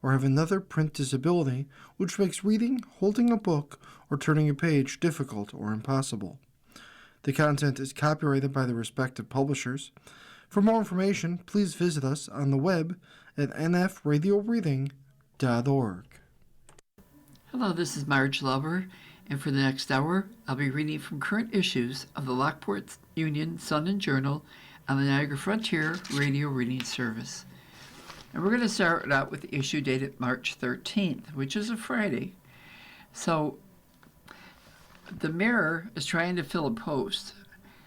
or have another print disability which makes reading, holding a book, or turning a page difficult or impossible. The content is copyrighted by the respective publishers. For more information, please visit us on the web at nfradioreading.org. Hello, this is Marge Lover, and for the next hour, I'll be reading from current issues of the Lockport Union-Sun Journal on the Niagara Frontier Radio Reading Service. And we're going to start out with the issue dated March 13th, which is a Friday. So, the mayor is trying to fill a post.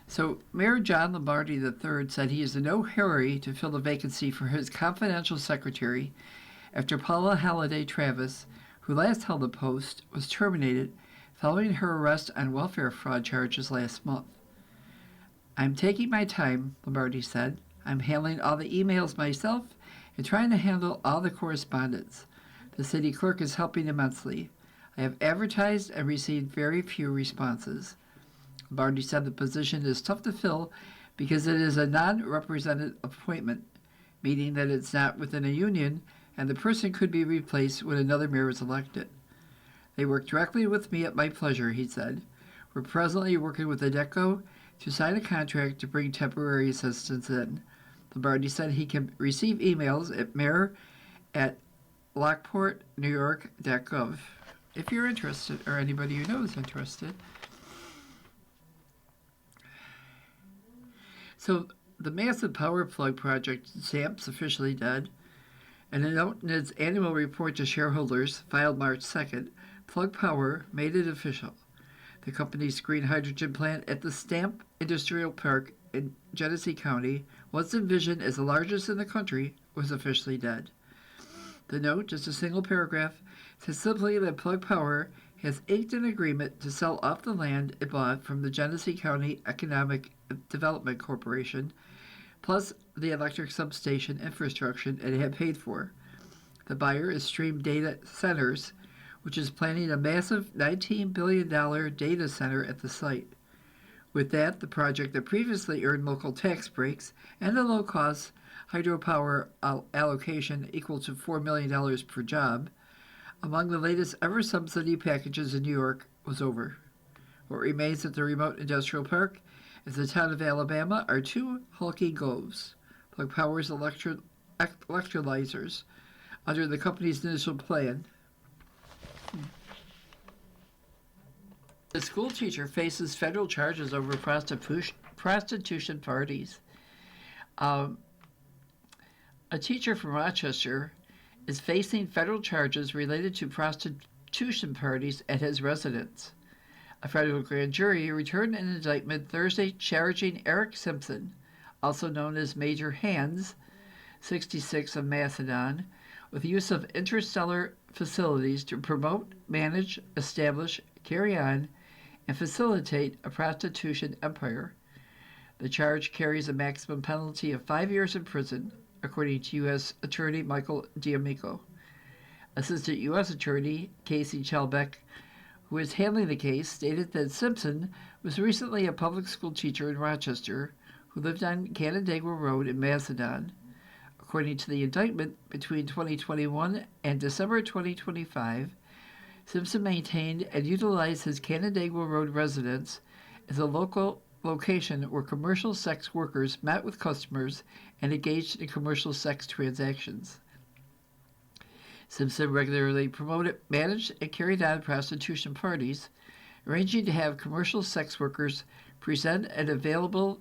So, Mayor John Lombardi III said he is in no hurry to fill the vacancy for his confidential secretary after Paula Halliday Travis, who last held the post, was terminated following her arrest on welfare fraud charges last month. "I'm taking my time," Lombardi said. "I'm handling all the emails myself and trying to handle all the correspondence. The city clerk is helping immensely. I have advertised and received very few responses." Lombardi said the position is tough to fill because it is a non-represented appointment, meaning that it's not within a union and the person could be replaced when another mayor is elected. "They work directly with me at my pleasure," he said. "We're presently working with ADECO to sign a contract to bring temporary assistance in." Lombardi said he can receive emails at mayor@lockportnewyork.gov if you're interested, or anybody you know is interested. So, the massive power plug project, SAMP's officially dead. In a note in its annual report to shareholders, filed March 2nd, Plug Power made it official. The company's green hydrogen plant at the Stamp Industrial Park in Genesee County, once envisioned as the largest in the country, was officially dead. The note, just a single paragraph, says simply that Plug Power has inked an agreement to sell off the land it bought from the Genesee County Economic Development Corporation, plus the electric substation infrastructure it had paid for. The buyer is Stream Data Centers, which is planning a massive $19 billion data center at the site. With that, the project that previously earned local tax breaks and a low-cost hydropower allocation equal to $4 million per job, among the latest ever subsidy packages in New York, was over. What remains at the remote industrial park is the town of Alabama are two hulking groves, Plug Power's electrolyzers, under the company's initial plan. The school teacher faces federal charges over prostitution parties. A teacher from Rochester is facing federal charges related to prostitution parties at his residence. A federal grand jury returned an indictment Thursday charging Eric Simpson, also known as Major Hands, 66 of Macedon, with the use of interstellar facilities to promote, manage, establish, carry on, and facilitate a prostitution empire. The charge carries a maximum penalty of 5 years in prison, according to U.S. Attorney Michael D'Amico. Assistant U.S. Attorney Casey Chelbeck, who is handling the case, stated that Simpson was recently a public school teacher in Rochester who lived on Canandaigua Road in Macedon. According to the indictment, between 2021 and December 2025, Simpson maintained and utilized his Canandaigua Road residence as a local location where commercial sex workers met with customers and engaged in commercial sex transactions. Simpson regularly promoted, managed, and carried on prostitution parties, arranging to have commercial sex workers present and available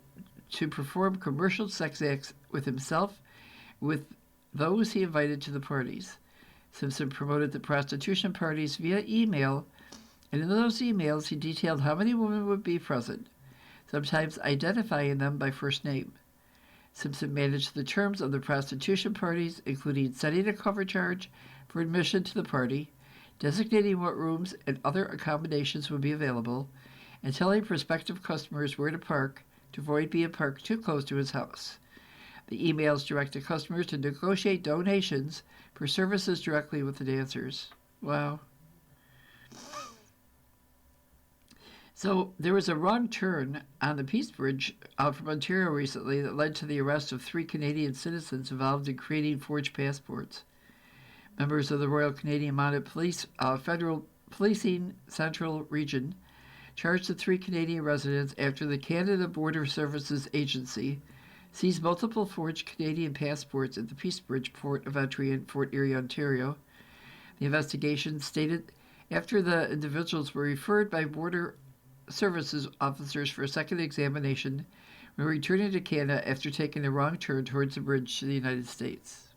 to perform commercial sex acts with himself and with those he invited to the parties. Simpson promoted the prostitution parties via email, and in those emails he detailed how many women would be present, sometimes identifying them by first name. Simpson managed the terms of the prostitution parties, including setting a cover charge for admission to the party, designating what rooms and other accommodations would be available, and telling prospective customers where to park to avoid being parked too close to his house. The emails directed customers to negotiate donations for services directly with the dancers. Wow. So there was a wrong turn on the Peace Bridge from Ontario recently that led to the arrest of 3 Canadian citizens involved in creating forged passports. Members of the Royal Canadian Mounted Police Federal Policing Central Region charged the 3 Canadian residents after the Canada Border Services Agency seized multiple forged Canadian passports at the Peace Bridge port of entry in Fort Erie, Ontario. The investigation stated after the individuals were referred by Border Services officers for a second examination when returning to Canada after taking the wrong turn towards the bridge to the United States.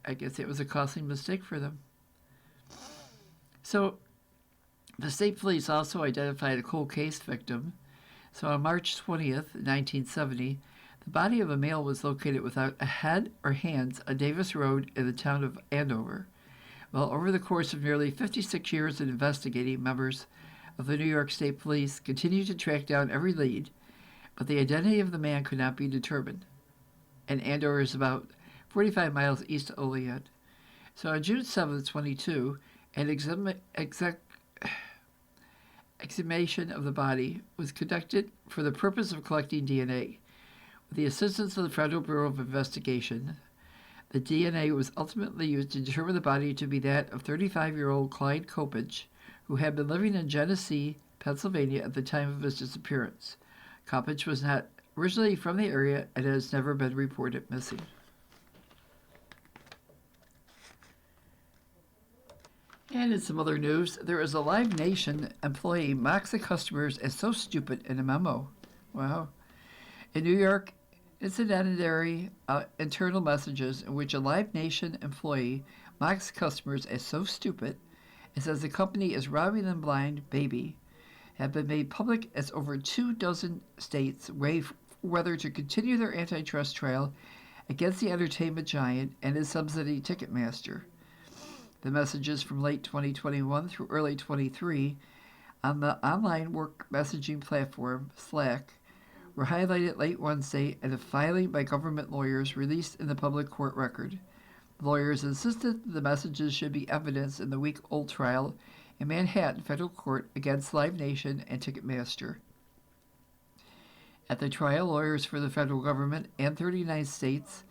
I guess it was a costly mistake for them. So, the state police also identified a cold case victim. So on March 20th, 1970, the body of a male was located without a head or hands on Davis Road in the town of Andover. Well, over the course of nearly 56 years of investigating, members of the New York State Police continued to track down every lead, but the identity of the man could not be determined. And Andover is about 45 miles east of Olean. So on June 7, 22, an exhumation of the body was conducted for the purpose of collecting DNA. With the assistance of the Federal Bureau of Investigation, the DNA was ultimately used to determine the body to be that of 35-year-old Clyde Coppage, who had been living in Genesee, Pennsylvania at the time of his disappearance. Coppage was not originally from the area and has never been reported missing. And in some other news, there is a Live Nation employee mocks the customers as so stupid in a memo. Wow. In New York, incendiary internal messages in which a Live Nation employee mocks customers as so stupid and says the company is robbing them blind, baby, have been made public as over 24 states weigh whether to continue their antitrust trial against the entertainment giant and his subsidy Ticketmaster. The messages from late 2021 through early 23 on the online work messaging platform Slack were highlighted late Wednesday in a filing by government lawyers released in the public court record. The lawyers insisted that the messages should be evidence in the week-old trial in Manhattan federal court against Live Nation and Ticketmaster. At the trial, lawyers for the federal government and 39 states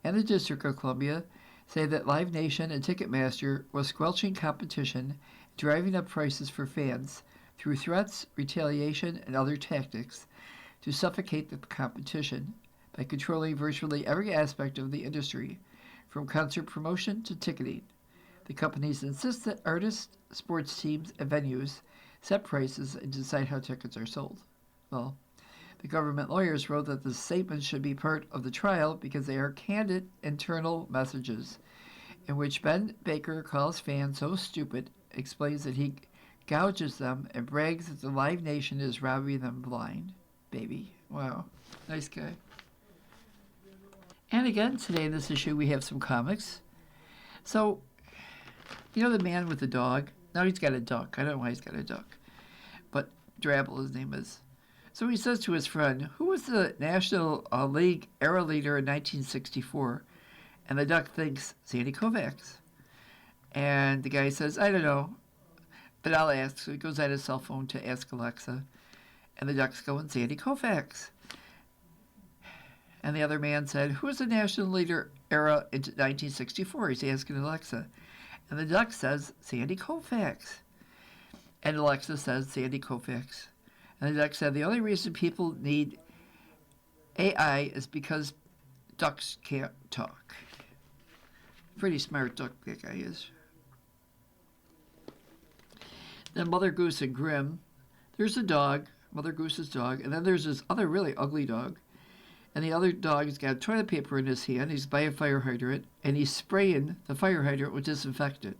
and the District of Columbia say that Live Nation and Ticketmaster was squelching competition, driving up prices for fans through threats, retaliation, and other tactics to suffocate the competition by controlling virtually every aspect of the industry, from concert promotion to ticketing. The companies insist that artists, sports teams, and venues set prices and decide how tickets are sold. Well, the government lawyers wrote that the statements should be part of the trial because they are candid internal messages in which Ben Baker calls fans so stupid, explains that he gouges them, and brags that the Live Nation is robbing them blind. Baby. Wow. Nice guy. And again, today in this issue, we have some comics. So, you know the man with the dog? Now he's got a duck. I don't know why he's got a duck. But Drabble, his name is. So he says to his friend, who was the National League era leader in 1964? And the duck thinks, Sandy Koufax. And the guy says, I don't know, but I'll ask. So he goes at his cell phone to ask Alexa. And the duck's going, Sandy Koufax. And the other man said, who was the national leader era in 1964? He's asking Alexa. And the duck says, Sandy Koufax. And Alexa says, Sandy Koufax. And the duck said, the only reason people need AI is because ducks can't talk. Pretty smart duck that guy is. Then Mother Goose and Grimm. There's a dog, Mother Goose's dog, and then there's this other really ugly dog. And the other dog has got toilet paper in his hand. He's by a fire hydrant, and he's spraying the fire hydrant with disinfectant.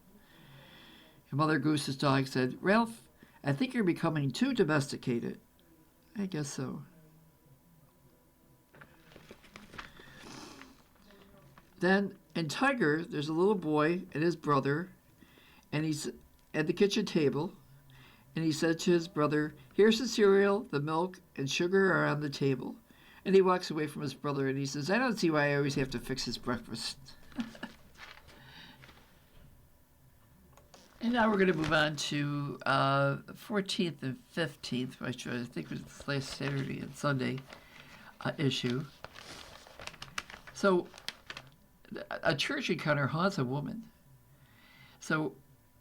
And Mother Goose's dog said, Ralph, I think you're becoming too domesticated. I guess so. Then in Tiger, there's a little boy and his brother, and he's at the kitchen table, and he said to his brother, here's the cereal, the milk, and sugar are on the table. And he walks away from his brother, and he says, I don't see why I always have to fix his breakfast. And now we're going to move on to 14th and 15th, which I think was last Saturday and Sunday issue. So A church encounter haunts a woman. So,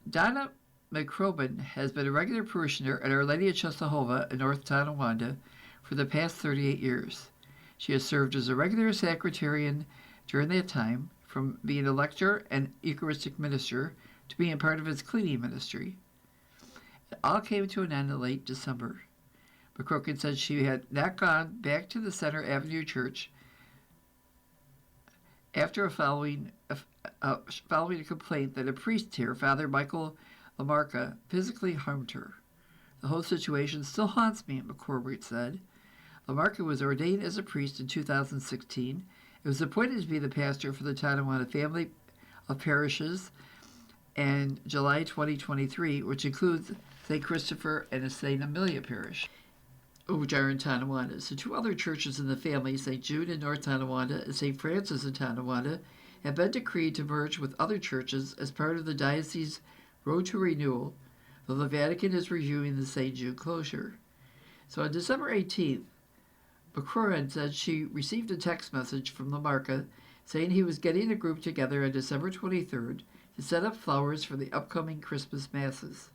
Donna McCrobin has been a regular parishioner at Our Lady of Czestochowa in North Tonawanda for the past 38 years. She has served as a regular sacratarian during that time, from being a lector and Eucharistic minister to being part of his cleaning ministry. It all came to an end in late December. McCrokin said she had not gone back to the Center Avenue Church after following a complaint that a priest here, Father Michael Lamarca, physically harmed her. The whole situation still haunts me, McCormick said. Lamarca was ordained as a priest in 2016 and was appointed to be the pastor for the Tonawanda family of parishes in July 2023, which includes St. Christopher and St. Amelia Parish, which are in Tonawanda. So two other churches in the family, St. Jude in North Tonawanda and St. Francis in Tonawanda, have been decreed to merge with other churches as part of the diocese road to renewal, though the Vatican is reviewing the St. Jude closure. So on December 18th, McCrorin said she received a text message from Lamarca saying he was getting a group together on December 23rd to set up flowers for the upcoming Christmas masses.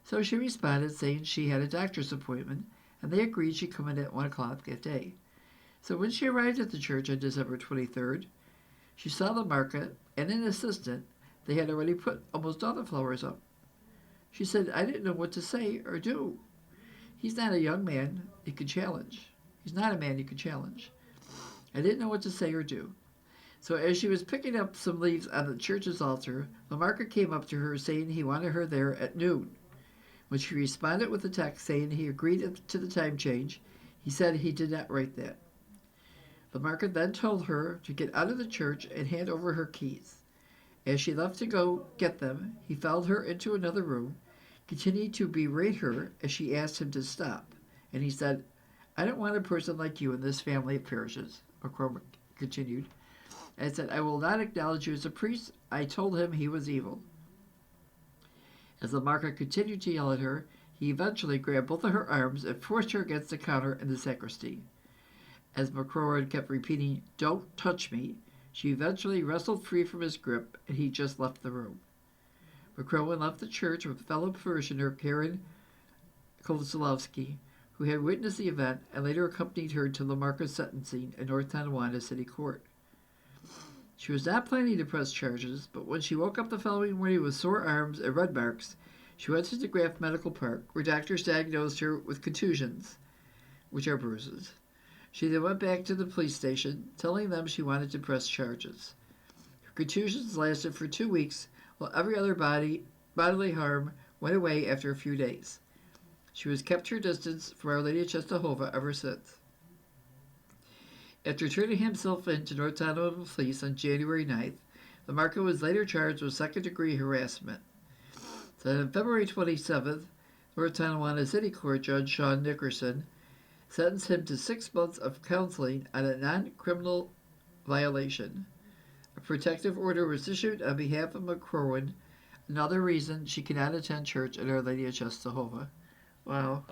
So she responded saying she had a doctor's appointment, and they agreed she'd come in at 1 o'clock that day. So when she arrived at the church on December 23rd, she saw Lamarca and an assistant. They had already put almost all the flowers up. She said, "I didn't know what to say or do. He's not a young man you could challenge. He's not a man you could challenge. I didn't know what to say or do." So as she was picking up some leaves on the church's altar, Lamarca came up to her saying he wanted her there at noon. When she responded with a text saying he agreed to the time change, he said he did not write that. Lamarca then told her to get out of the church and hand over her keys. As she left to go get them, he followed her into another room, continued to berate her as she asked him to stop. And he said, "I don't want a person like you in this family of parishes," McCormick continued. And said, "I will not acknowledge you as a priest." I told him he was evil. As Lamarca continued to yell at her, he eventually grabbed both of her arms and forced her against the counter in the sacristy. As McCrorin kept repeating, "Don't touch me," she eventually wrestled free from his grip, and he just left the room. McCrorin left the church with fellow parishioner Karen Kozlowski, who had witnessed the event and later accompanied her to Lamarca's sentencing in North Tonawanda City Court. She was not planning to press charges, but when she woke up the following morning with sore arms and red marks, she went to DeGraff Medical Park, where doctors diagnosed her with contusions, which are bruises. She then went back to the police station, telling them she wanted to press charges. Her contusions lasted for 2 weeks, while every other bodily harm went away after a few days. She was kept her distance from Our Lady of Czestochowa ever since. After turning himself in to North Tonawanda Police on January 9th, Lamarca was later charged with second-degree harassment. Then on February 27th, North Tonawanda City Court Judge Sean Nickerson sentenced him to 6 months of counseling on a non-criminal violation. A protective order was issued on behalf of McCrorin, another reason she cannot attend church at Our Lady of Czestochowa. Wow.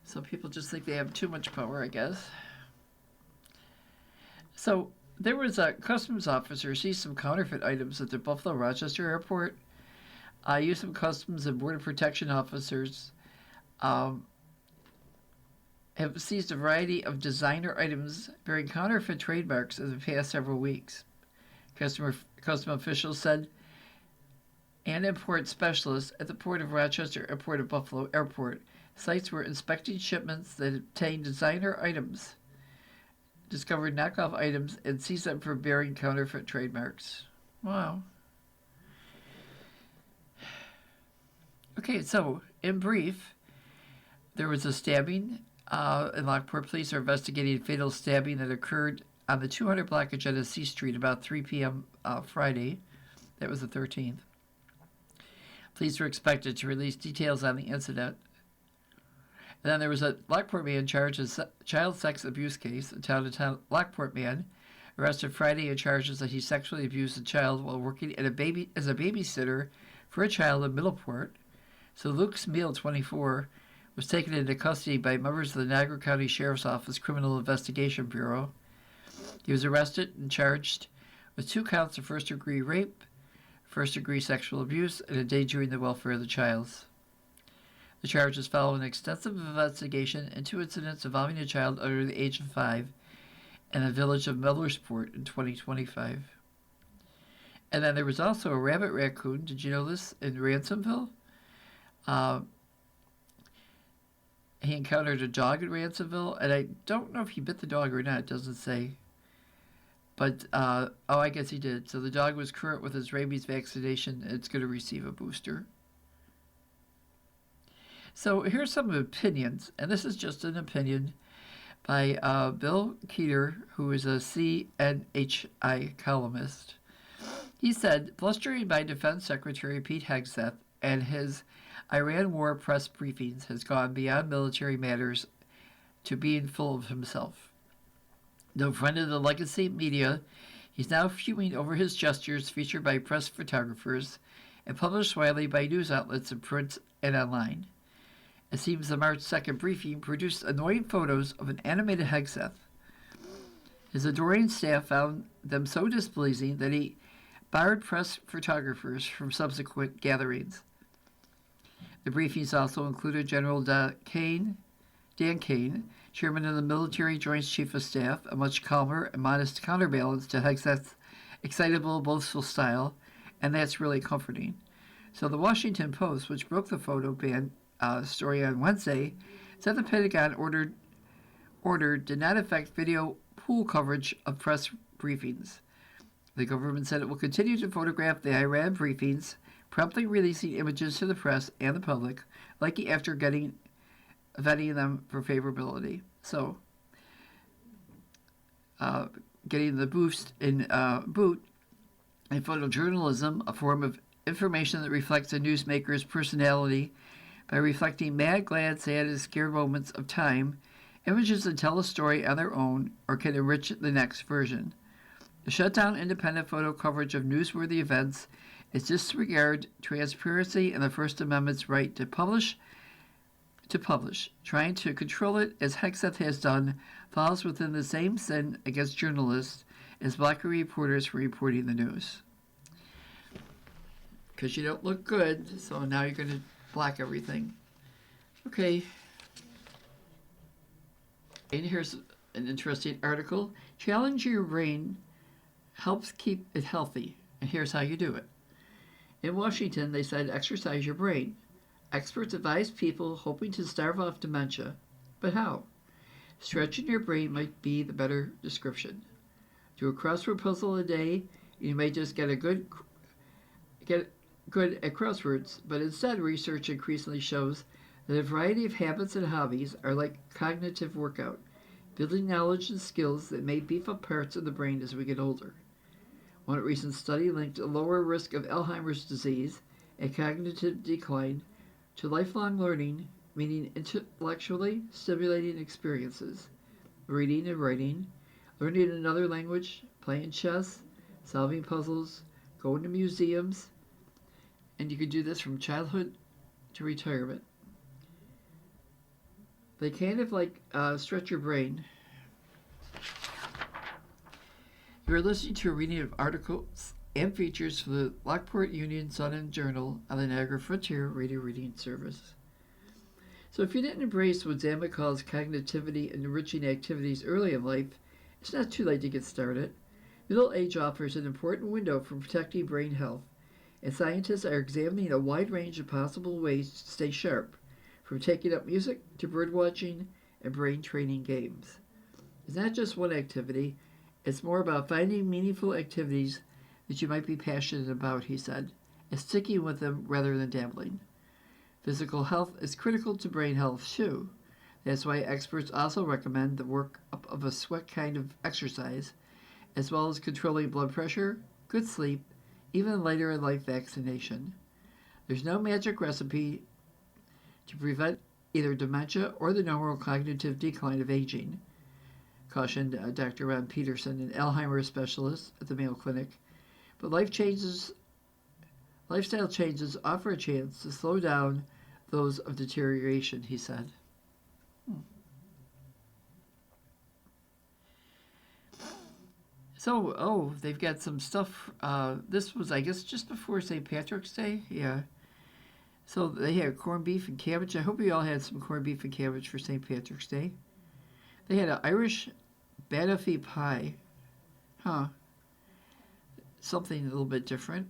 Some people just think they have too much power, I guess. So there was a customs officer seized some counterfeit items at the Buffalo Rochester Airport. U.S. Customs and Border Protection officers have seized a variety of designer items bearing counterfeit trademarks in the past several weeks. Custom officials said an import specialist at the Port of Rochester Airport of Buffalo Airport sites were inspecting shipments that obtained designer items, discovered knockoff items, and seized them for bearing counterfeit trademarks. Wow. Okay, so in brief, there was a stabbing, and Lockport police are investigating a fatal stabbing that occurred on the 200 block of Genesee Street about 3 p.m. Friday. That was the 13th. Police were expected to release details on the incident. And then there was a Lockport man charged as child sex abuse case. A town Lockport man arrested Friday on charges that he sexually abused a child while working as a babysitter for a child in Middleport. So Luke Smeel, 24, was taken into custody by members of the Niagara County Sheriff's Office Criminal Investigation Bureau. He was arrested and charged with 2 counts of first-degree rape, first-degree sexual abuse, and endangering the welfare of the child. The charges follow an extensive investigation into incidents involving a child under the age of 5 in the village of Millersport in 2025. And then there was also a rabbit raccoon. Did you know this? In Ransomville? He encountered a dog in Ransomville, and I don't know if he bit the dog or not. It doesn't say. But, I guess he did. So the dog was current with his rabies vaccination. It's going to receive a booster. So here's some opinions, and this is just an opinion by Bill Keeter, who is a CNHI columnist. He said, blustering by Defense Secretary Pete Hegseth and his Iran war press briefings has gone beyond military matters to being full of himself. No friend of the legacy media, he's now fuming over his gestures featured by press photographers and published widely by news outlets in print and online. It seems the March 2nd briefing produced annoying photos of an animated Hegseth. His adoring staff found them so displeasing that he barred press photographers from subsequent gatherings. The briefings also included General Dan Kane, chairman of the Military Joint Chief of Staff, a much calmer and modest counterbalance to Hegseth's excitable, boastful style, and that's really comforting. So the Washington Post, which broke the photo ban story on Wednesday, said the Pentagon order did not affect video pool coverage of press briefings. The government said it will continue to photograph the Iran briefings, promptly releasing images to the press and the public, likely after vetting them for favorability. So, getting the boost in photojournalism, a form of information that reflects a newsmaker's personality by reflecting mad, glad, sad, and scared moments of time, images that tell a story on their own or can enrich the next version. To shut down independent photo coverage of newsworthy events is disregard transparency and the First Amendment's right to publish. Trying to control it, as Hegseth has done, falls within the same sin against journalists as blocking reporters for reporting the news. Because you don't look good, so now you're going to block everything. Okay. And here's an interesting article. Challenge your brain helps keep it healthy, and here's how you do it. In Washington, they said exercise your brain. Experts advise people hoping to starve off dementia. But how? Stretching your brain might be the better description. Do a crossword puzzle a day, and you may just get good at crosswords, but instead research increasingly shows that a variety of habits and hobbies are like cognitive workout, building knowledge and skills that may beef up parts of the brain as we get older. One recent study linked a lower risk of Alzheimer's disease and cognitive decline to lifelong learning, meaning intellectually stimulating experiences, reading and writing, learning another language, playing chess, solving puzzles, going to museums, and you can do this from childhood to retirement. They kind of stretch your brain. You're listening to a reading of articles and features for the Lockport Union-Sun Journal on the Niagara Frontier Radio Reading Service. So if you didn't embrace what Zammit calls cognitivity and enriching activities early in life, it's not too late to get started. Middle age offers an important window for protecting brain health, and scientists are examining a wide range of possible ways to stay sharp, from taking up music to birdwatching and brain training games. It's not just one activity, it's more about finding meaningful activities that you might be passionate about, he said, and sticking with them rather than dabbling. Physical health is critical to brain health too. That's why experts also recommend the work-up of a sweat kind of exercise, as well as controlling blood pressure, good sleep, even later in life vaccination. There's no magic recipe to prevent either dementia or the normal cognitive decline of aging, cautioned Dr. Ron Peterson, an Alzheimer's specialist at the Mayo Clinic. But lifestyle changes offer a chance to slow down those of deterioration, he said. So, oh, they've got some stuff. This was, I guess, just before St. Patrick's Day. Yeah. So they had corned beef and cabbage. I hope you all had some corned beef and cabbage for St. Patrick's Day. They had an Irish banoffee pie. Huh. Something a little bit different.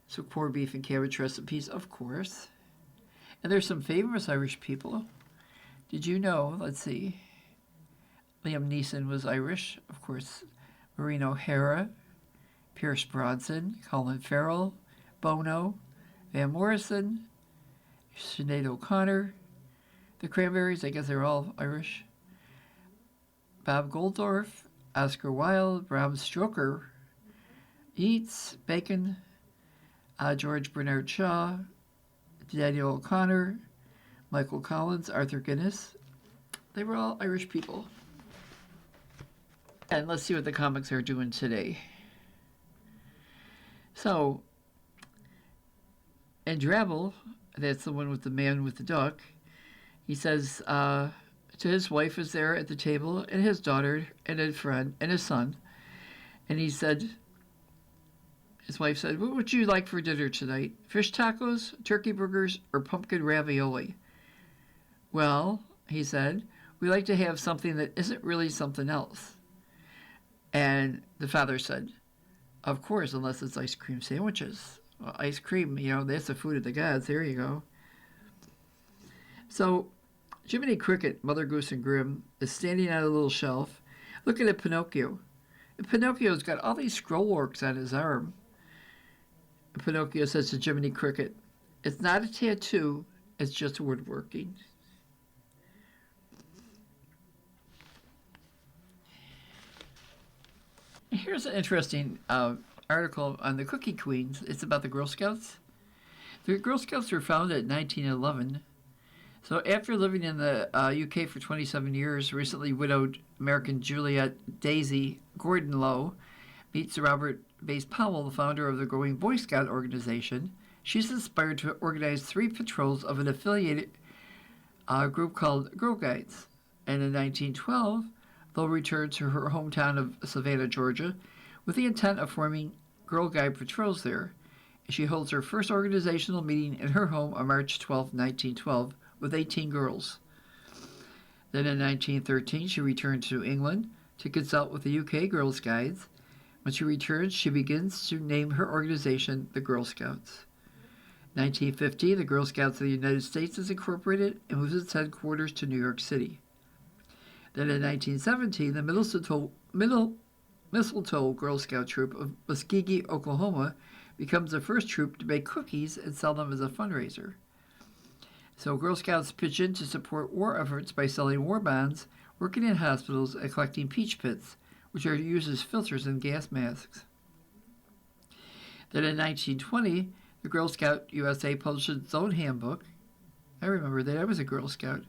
So corned beef and cabbage recipes, of course. And there's some famous Irish people. Did you know? Let's see. Liam Neeson was Irish, of course. Maureen O'Hara, Pierce Brosnan, Colin Farrell, Bono, Van Morrison, Sinead O'Connor, the Cranberries, I guess they're all Irish, Bob Geldof, Oscar Wilde, Bram Stoker, Yeats, Bacon, George Bernard Shaw, Daniel O'Connor, Michael Collins, Arthur Guinness. They were all Irish people. And let's see what the comics are doing today. So, and Drabble, that's the one with the man with the duck, he says to his wife is there at the table, and his daughter, and his friend, and his son. And he said, his wife said, what would you like for dinner tonight? Fish tacos, turkey burgers, or pumpkin ravioli? Well, he said, we like to have something that isn't really something else. And the father said, of course, unless it's ice cream sandwiches. Well, ice cream, that's the food of the gods. There you go. So, Jiminy Cricket, Mother Goose and Grimm, is standing on a little shelf looking at Pinocchio. And Pinocchio's got all these scroll works on his arm. And Pinocchio says to Jiminy Cricket, it's not a tattoo, it's just woodworking. Here's an interesting article on the Cookie Queens. It's about the Girl Scouts. The Girl Scouts were founded in 1911. So after living in the UK for 27 years, recently widowed American Juliet Daisy Gordon Lowe meets Robert Bass Powell, the founder of the growing Boy Scout organization. She's inspired to organize 3 patrols of an affiliated group called Girl Guides. And in 1912, Lowe returned to her hometown of Savannah, Georgia, with the intent of forming Girl Guide patrols there. She holds her first organizational meeting in her home on March 12, 1912, with 18 girls. Then in 1913, she returned to England to consult with the UK Girls Guides. When she returns, she begins to name her organization the Girl Scouts. 1950, the Girl Scouts of the United States is incorporated and moves its headquarters to New York City. Then in 1917, the Mistletoe Girl Scout troop of Muskogee, Oklahoma, becomes the first troop to make cookies and sell them as a fundraiser. So Girl Scouts pitch in to support war efforts by selling war bonds, working in hospitals, and collecting peach pits, which are used as filters in gas masks. Then in 1920, the Girl Scout USA published its own handbook. I remember that. I was a Girl Scout.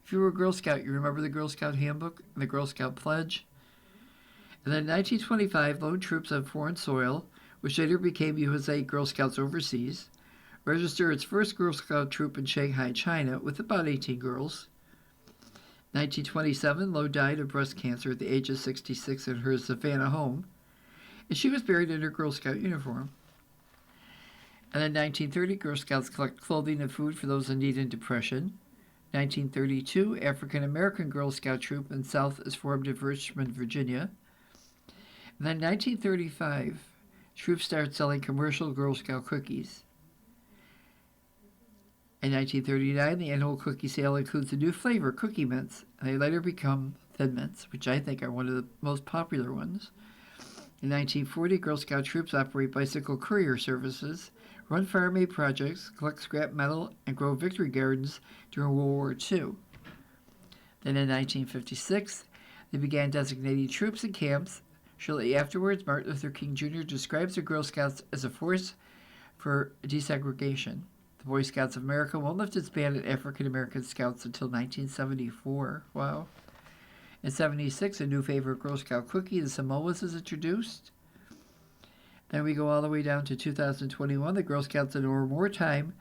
If you were a Girl Scout, you remember the Girl Scout Handbook and the Girl Scout Pledge? And then in 1925, lone troops on foreign soil, which later became USA Girl Scouts Overseas, registered its first Girl Scout troop in Shanghai, China, with about 18 girls. 1927, Lowe died of breast cancer at the age of 66 in her Savannah home, and she was buried in her Girl Scout uniform. And in 1930, Girl Scouts collect clothing and food for those in need and depression. 1932, African American Girl Scout troop in South is formed in Richmond, Virginia. And then 1935, troops start selling commercial Girl Scout cookies. In 1939, the annual cookie sale includes a new flavor, Cookie Mints, and they later become Thin Mints, which I think are one of the most popular ones. In 1940, Girl Scout troops operate bicycle courier services, run farm aid projects, collect scrap metal, and grow victory gardens during World War II. Then in 1956, they began designating troops and camps. Shortly afterwards, Martin Luther King Jr. describes the Girl Scouts as a force for desegregation. The Boy Scouts of America won't lift its ban at African American Scouts until 1974. Wow. In 1976, a new favorite Girl Scout cookie, the Samoas, is introduced. Then we go all the way down to 2021. The Girl Scouts in wartime,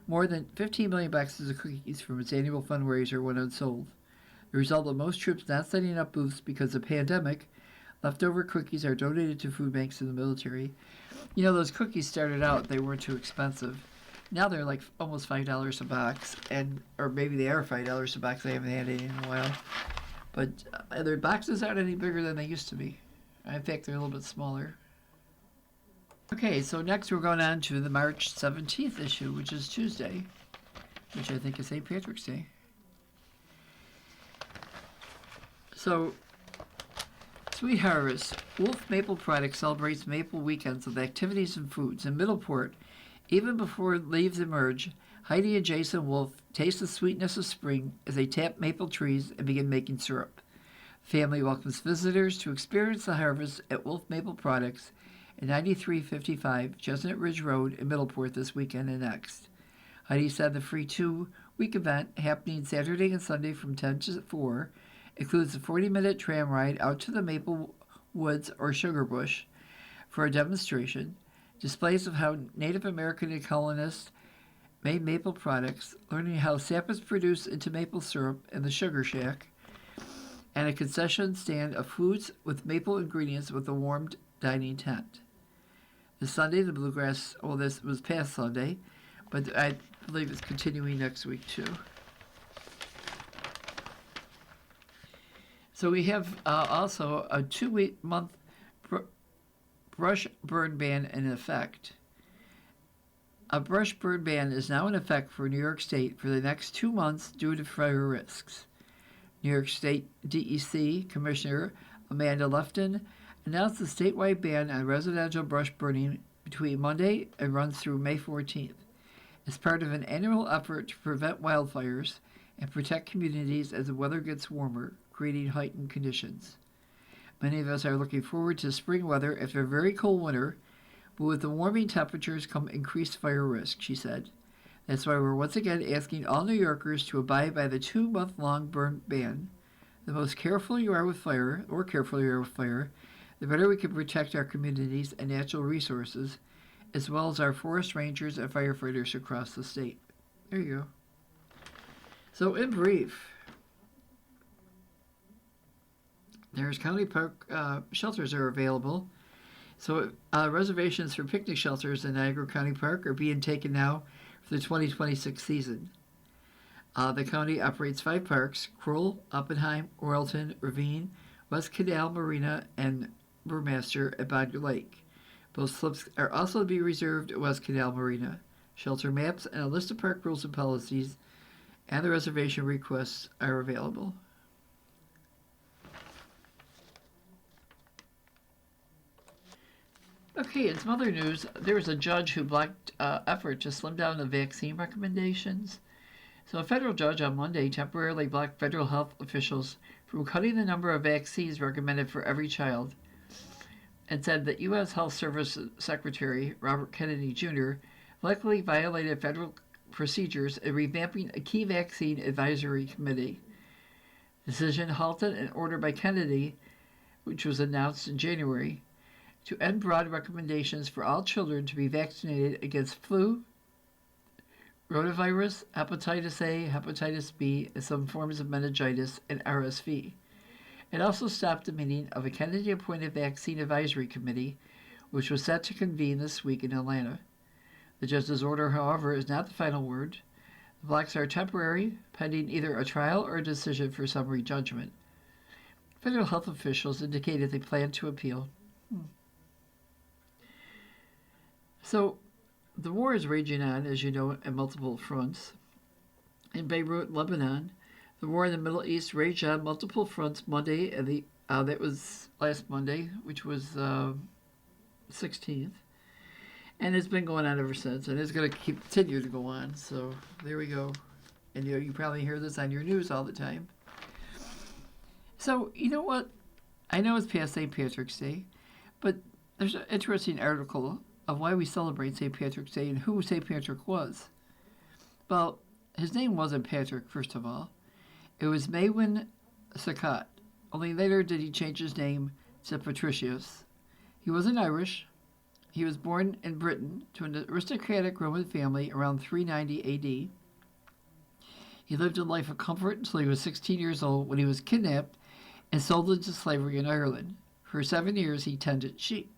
more than 15 million boxes of cookies from its annual fundraiser went unsold. The result of most troops not setting up booths because of the pandemic Leftover cookies are donated to food banks in the military. You know, those cookies started out, they weren't too expensive. Now they're like almost $5 a box, or maybe they are $5 a box. I haven't had any in a while. But their boxes aren't any bigger than they used to be. In fact, they're a little bit smaller. Okay, so next we're going on to the March 17th issue, which is Tuesday, which I think is St. Patrick's Day. So, Sweet Harvest. Wolf Maple Products celebrates maple weekends with activities and foods. In Middleport, even before leaves emerge, Heidi and Jason Wolf taste the sweetness of spring as they tap maple trees and begin making syrup. Family welcomes visitors to experience the harvest at Wolf Maple Products at 9355 Chestnut Ridge Road in Middleport this weekend and next. Heidi said the free 2-week event happening Saturday and Sunday from 10 to 4 includes a 40-minute tram ride out to the Maple Woods or Sugar Bush for a demonstration, displays of how Native American colonists made maple products, learning how sap is produced into maple syrup in the Sugar Shack, and a concession stand of foods with maple ingredients with a warmed dining tent. This Sunday, the Bluegrass, this was past Sunday, but I believe it's continuing next week too. So we have also a 2-month brush burn ban in effect. A brush burn ban is now in effect for New York State for the next 2 months due to fire risks. New York State DEC Commissioner Amanda Lefton announced a statewide ban on residential brush burning between Monday and runs through May 14th as part of an annual effort to prevent wildfires and protect communities as the weather gets warmer, creating heightened conditions. Many of us are looking forward to spring weather after a very cold winter, but with the warming temperatures come increased fire risk, she said. That's why we're once again asking all New Yorkers to abide by the 2-month-long burn ban. The more careful you are with fire, the better we can protect our communities and natural resources, as well as our forest rangers and firefighters across the state. There you go. So in brief, there's county park shelters are available. So reservations for picnic shelters in Niagara County Park are being taken now for the 2026 season. The county operates 5 parks: Kroll, Oppenheim, Royalton, Ravine, West Canal Marina, and Burmaster at Bognor Lake. Both slips are also to be reserved at West Canal Marina. Shelter maps and a list of park rules and policies and the reservation requests are available. Okay, in some other news, there was a judge who blocked effort to slim down the vaccine recommendations. So a federal judge on Monday temporarily blocked federal health officials from cutting the number of vaccines recommended for every child and said that U.S. Health Service Secretary Robert Kennedy Jr. likely violated federal procedures in revamping a key vaccine advisory committee. Decision halted an order by Kennedy, which was announced in January, to end broad recommendations for all children to be vaccinated against flu, rotavirus, hepatitis A, hepatitis B, and some forms of meningitis and RSV. It also stopped the meeting of a Kennedy-appointed Vaccine Advisory Committee, which was set to convene this week in Atlanta. The judge's order, however, is not the final word. The blocks are temporary, pending either a trial or a decision for summary judgment. Federal health officials indicated they plan to appeal. So, the war is raging on, as you know, at multiple fronts. In Beirut, Lebanon, the war in the Middle East raged on multiple fronts Monday, and that was last Monday, which was 16th. And it's been going on ever since, and it's going to continue to go on. So there we go. And you probably hear this on your news all the time. So, you know what? I know it's past St. Patrick's Day, but there's an interesting article of why we celebrate St. Patrick's Day and who St. Patrick was. Well, his name wasn't Patrick, first of all. It was Maewyn Saccott. Only later did he change his name to Patricius. He wasn't Irish. He was born in Britain to an aristocratic Roman family around 390 A.D. He lived a life of comfort until he was 16 years old when he was kidnapped and sold into slavery in Ireland. For 7 years, he tended sheep.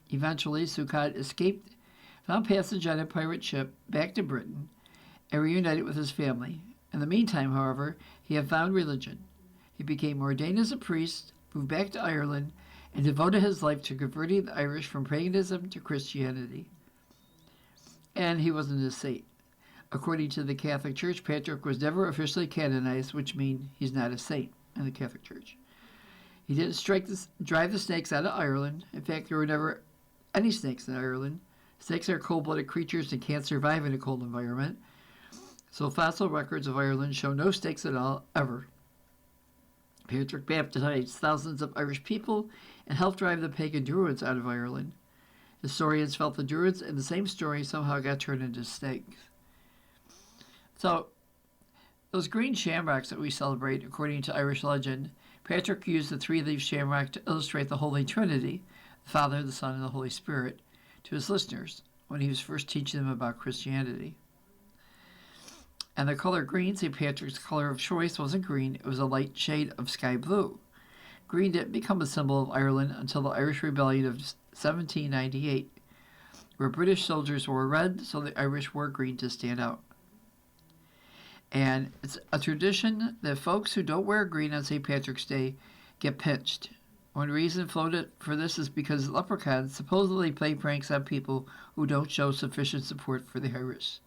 Eventually, Sukkot escaped, found passage on a pirate ship back to Britain, and reunited with his family. In the meantime, however, he had found religion. He became ordained as a priest, moved back to Ireland, and devoted his life to converting the Irish from paganism to Christianity. And he wasn't a saint. According to the Catholic Church, Patrick was never officially canonized, which means he's not a saint in the Catholic Church. He didn't drive the snakes out of Ireland. In fact, there were never any snakes in Ireland. Snakes are cold-blooded creatures and can't survive in a cold environment. So fossil records of Ireland show no snakes at all, ever. Patrick baptized thousands of Irish people and helped drive the pagan Druids out of Ireland. Historians felt the Druids in the same story somehow got turned into snakes. So, those green shamrocks that we celebrate, according to Irish legend, Patrick used the three-leaf shamrock to illustrate the Holy Trinity, the Father, the Son, and the Holy Spirit, to his listeners when he was first teaching them about Christianity. And the color green, St. Patrick's color of choice, wasn't green, it was a light shade of sky blue. Green didn't become a symbol of Ireland until the Irish Rebellion of 1798, where British soldiers wore red, so the Irish wore green to stand out. And it's a tradition that folks who don't wear green on St. Patrick's Day get pinched. One reason floated for this is because leprechauns supposedly play pranks on people who don't show sufficient support for the Irish.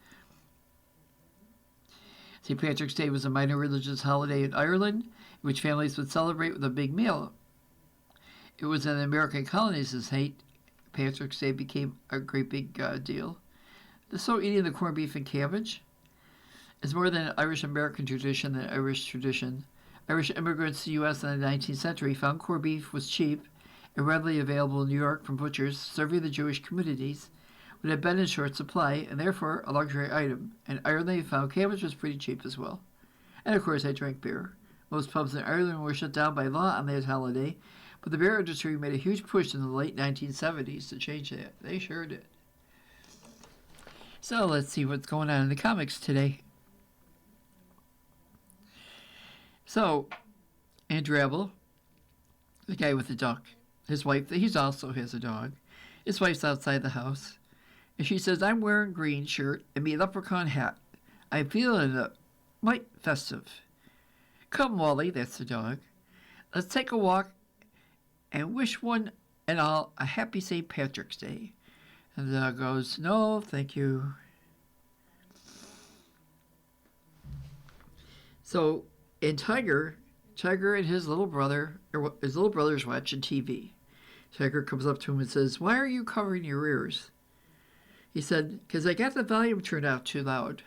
St. Patrick's Day was a minor religious holiday in Ireland, which families would celebrate with a big meal. It was in the American colonies as St. Patrick's Day became a great big deal. So eating the corned beef and cabbage is more than an Irish-American tradition than Irish tradition. Irish immigrants to the U.S. in the 19th century found corned beef was cheap and readily available in New York from butchers serving the Jewish communities, but had been in short supply and therefore a luxury item. In Ireland, they found cabbage was pretty cheap as well. And of course, I drank beer. Most pubs in Ireland were shut down by law on that holiday, but the beer industry made a huge push in the late 1970s to change that. They sure did. So let's see what's going on in the comics today. So, Andrew Abel, the guy with the duck, his wife, he also has a dog. His wife's outside the house. And she says, I'm wearing green shirt and me leprechaun hat. I'm feeling might festive. Come, Wally, that's the dog. Let's take a walk and wish one and all a happy St. Patrick's Day. And the dog goes, no, thank you. So, and Tiger and his little brother's watching TV. Tiger comes up to him and says, why are you covering your ears? He said, because I got the volume turned out too loud.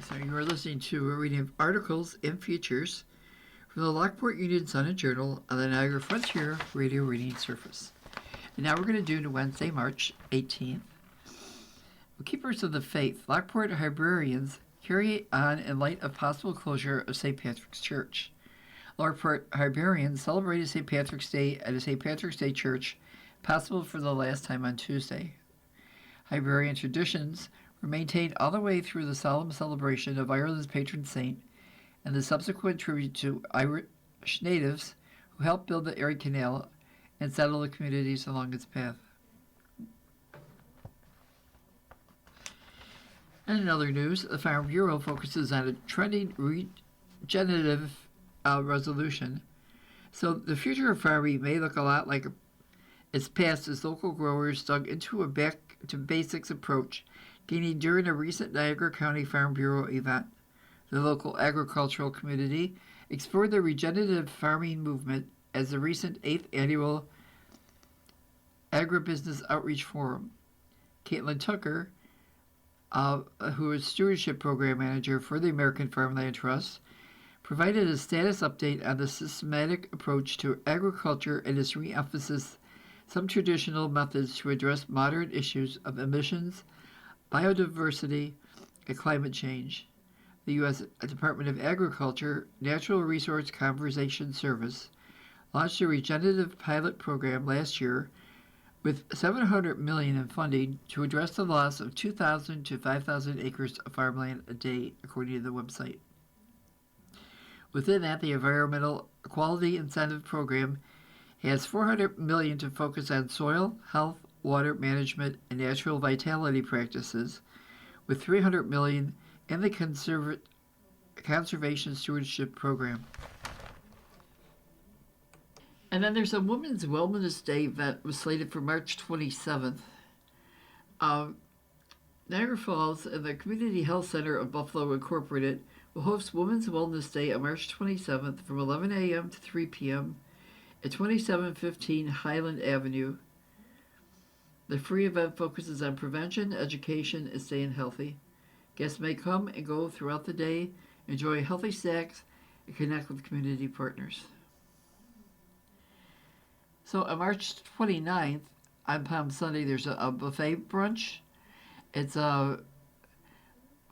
So you are listening to a reading of articles and features from the Lockport Union-Sun Journal on the Niagara Frontier Radio Reading Service. And now we're going to do to Wednesday, March 18th. Keepers of the Faith, Lockport Hibernians carry on in light of possible closure of St. Patrick's Church. Lockport Hibernians celebrated St. Patrick's Day at a St. Patrick's Day church, possible for the last time on Tuesday. Hibernian traditions were maintained all the way through the solemn celebration of Ireland's patron saint and the subsequent tribute to Irish natives who helped build the Erie Canal and settle the communities along its path. And in other news, the Farm Bureau focuses on a trending regenerative resolution. So the future of farming may look a lot like its past as local growers dug into a back-to-basics approach, gaining during a recent Niagara County Farm Bureau event. The local agricultural community explored the regenerative farming movement as the recent 8th annual Agribusiness Outreach Forum. Caitlin Tucker, who is Stewardship Program Manager for the American Farmland Trust, provided a status update on the systematic approach to agriculture and its re-emphasis some traditional methods to address modern issues of emissions, biodiversity, and climate change. The U.S. Department of Agriculture Natural Resource Conservation Service launched a regenerative pilot program last year with $700 million in funding to address the loss of 2,000 to 5,000 acres of farmland a day, according to the website. Within that, the Environmental Quality Incentive Program has $400 million to focus on soil, health, water management, and natural vitality practices, with $300 million in the Conservation Stewardship Program. And then there's a Women's Wellness Day event was slated for March 27th. Niagara Falls and the Community Health Center of Buffalo Incorporated will host Women's Wellness Day on March 27th from 11 a.m. to 3 p.m. at 2715 Highland Avenue. The free event focuses on prevention, education, and staying healthy. Guests may come and go throughout the day, enjoy healthy snacks, and connect with community partners. So on March 29th, on Palm Sunday, there's a buffet brunch. It's a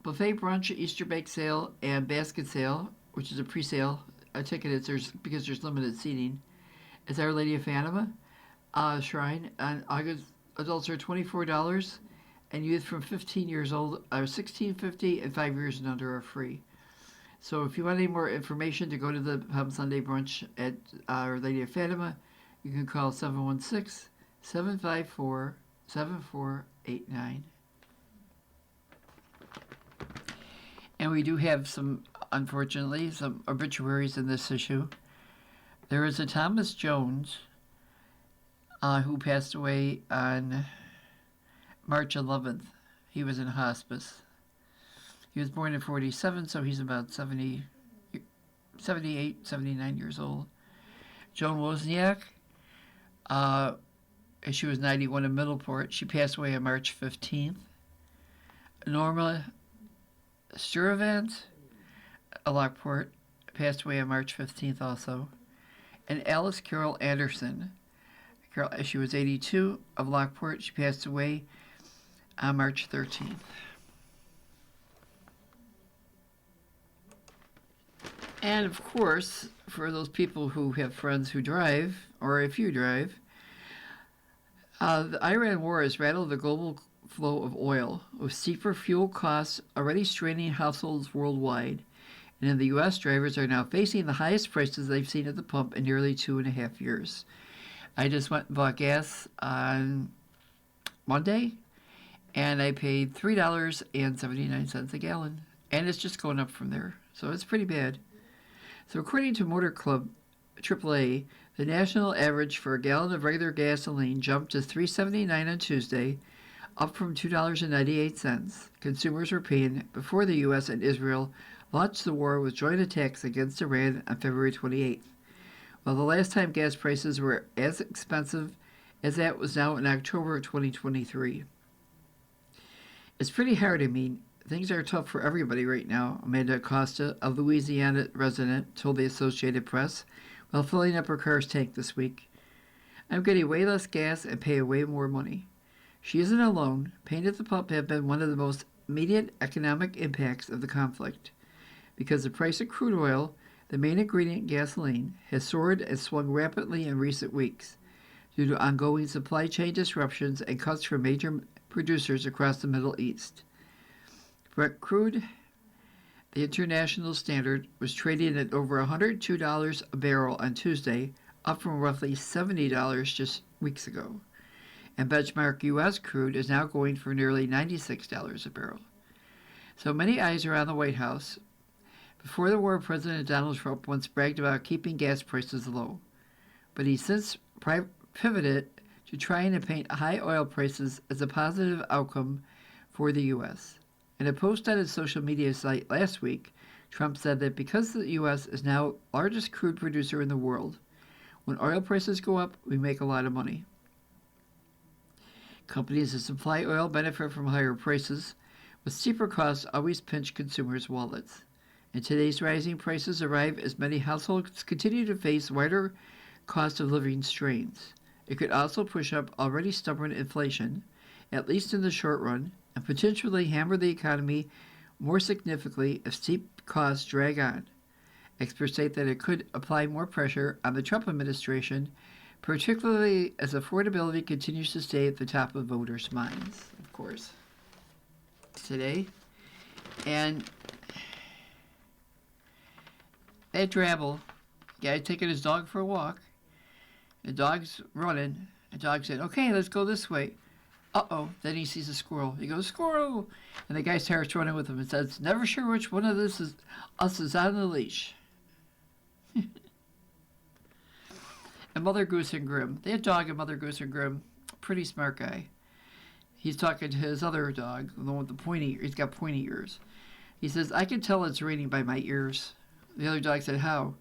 buffet brunch, Easter bake sale, and basket sale, which is a pre-sale ticket. Because there's limited seating. It's Our Lady of Fatima Shrine. On August, adults are $24, and youth from 15 years old are $16.50, and 5 years and under are free. So if you want any more information to go to the Palm Sunday brunch at Our Lady of Fatima, you can call 716-754-7489. And we do have unfortunately, some obituaries in this issue. There is a Thomas Jones who passed away on March 11th. He was in hospice. He was born in 47, so he's about 78, 79 years old. Joan Wozniak, she was 91 in Middleport. She passed away on March 15th. Norma Sturvant, Lockport, passed away on March 15th also. And Alice Carol Anderson, she was 82 of Lockport. She passed away on March 13th. And of course, for those people who have friends who drive, or if you drive, the Iran war has rattled the global flow of oil, with steeper fuel costs already straining households worldwide. And in the U.S., drivers are now facing the highest prices they've seen at the pump in nearly 2.5 years. I just went and bought gas on Monday, and I paid $3.79 a gallon. And it's just going up from there, so it's pretty bad. So according to Motor Club AAA, the national average for a gallon of regular gasoline jumped to $3.79 on Tuesday, up from $2.98 consumers were paying before the U.S. and Israel launched the war with joint attacks against Iran on February 28th. While the last time gas prices were as expensive as that was now in October of 2023. It's pretty hard. I mean, things are tough for everybody right now, Amanda Acosta, a Louisiana resident, told the Associated Press while filling up her car's tank this week. I'm getting way less gas and pay way more money. She isn't alone. Pain at the pump have been one of the most immediate economic impacts of the conflict, because the price of crude oil, the main ingredient in gasoline, has soared and swung rapidly in recent weeks due to ongoing supply chain disruptions and cuts from major producers across the Middle East. Brent crude, the international standard, was trading at over $102 a barrel on Tuesday, up from roughly $70 just weeks ago. And benchmark U.S. crude is now going for nearly $96 a barrel. So many eyes are on the White House. Before the war, President Donald Trump once bragged about keeping gas prices low, but he's since pivoted to trying to paint high oil prices as a positive outcome for the U.S. In a post on his social media site last week, Trump said that because the U.S. is now the largest crude producer in the world, when oil prices go up, we make a lot of money. Companies that supply oil benefit from higher prices, but steeper costs always pinch consumers' wallets. And today's rising prices arrive as many households continue to face wider cost of living strains. It could also push up already stubborn inflation, at least in the short run, and potentially hammer the economy more significantly if steep costs drag on. Experts state that it could apply more pressure on the Trump administration, particularly as affordability continues to stay at the top of voters' minds, of course, today. And They travel. Guy taking his dog for a walk. The dog's running. The dog said, "Okay, let's go this way." Uh-oh. Then he sees a squirrel. He goes, "Squirrel!" And the guy starts running with him and says, "Never sure which one of us is on the leash." And Mother Goose and Grim. They had dog and Mother Goose and Grim. Pretty smart guy. He's talking to his other dog, the one with the pointy. He's got pointy ears. He says, "I can tell it's raining by my ears." The other dog said, "How?"